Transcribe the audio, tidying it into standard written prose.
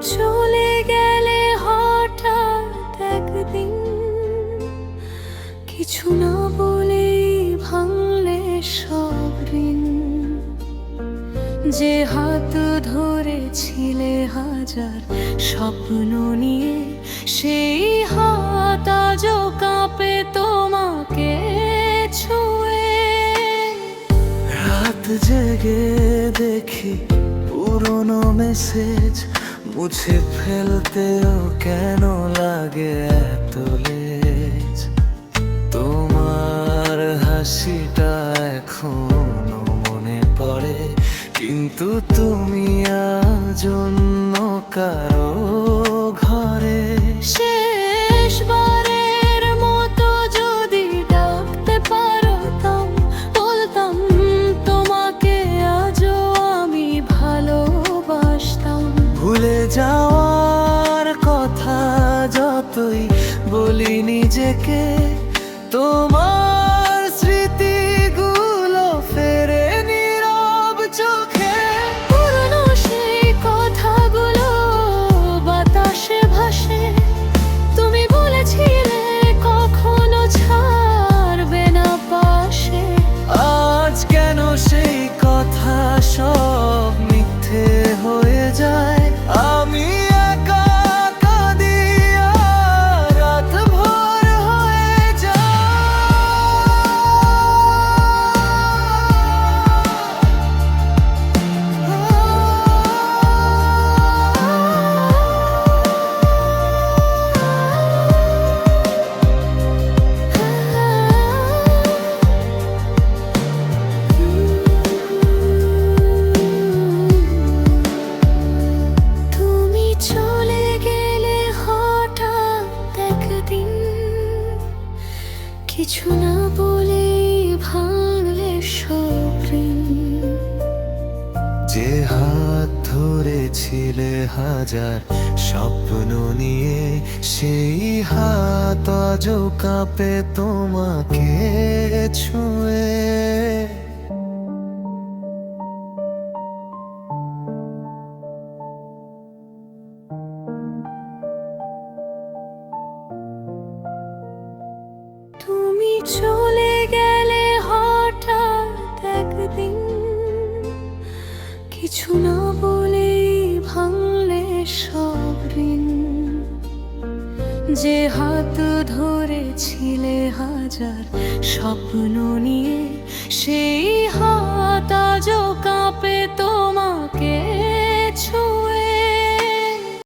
চলে গেলে হঠাৎ একদিন, কিছু না বলেই ভাঙলে সব ঋণ। যে হাত ধরেছিলে হাজার স্বপ্ন নিয়ে, সেই হাত আজও কাঁপে তোমাকে ছুঁয়ে। রাত জেগে দেখি পুরনো মেসেজ, মুছে ফেলতেও কেন লাগে এত লেজ। তোমার হাসিটা এখনো মনে পড়ে, কিন্তু তুমি আজ অন্য কারো ঘরে। শেষবারের মতো যদি ডাকতে পারতাম, বলতাম তোমাকে আজও আমি ভালোবাসতাম। ভুলে যাওয়ার কথা যতই বলি নিজেকে, তোমার স্মৃতিগুলো ফেরে নীরব চোখে। পুরনো সেই কথাগুলো বাতাসে ভাসে, তুমি বলেছিলে কখনো ছাড়বে না পাশে। আজ কেন সেই কথা সব মিথ্যে হয়ে যায়? আমি একা কাঁদি আর রাত ভোর হয়ে তুমি চলে গেলে হঠাৎ একদিন, কিছু না বলেই ভাঙলে সব ঋণ। যে হাত ধরেছিলে হাজার স্বপ্ন নিয়ে, সেই হাত আজও কাঁপে তোমাকে ছুঁয়ে। তুমি চলে গেলে হঠাৎ একদিন, কিছু না বলেই ভাঙলে সব ঋণ। যে হাত ধরেছিলে হাজার স্বপ্ন নিয়ে, সেই হাত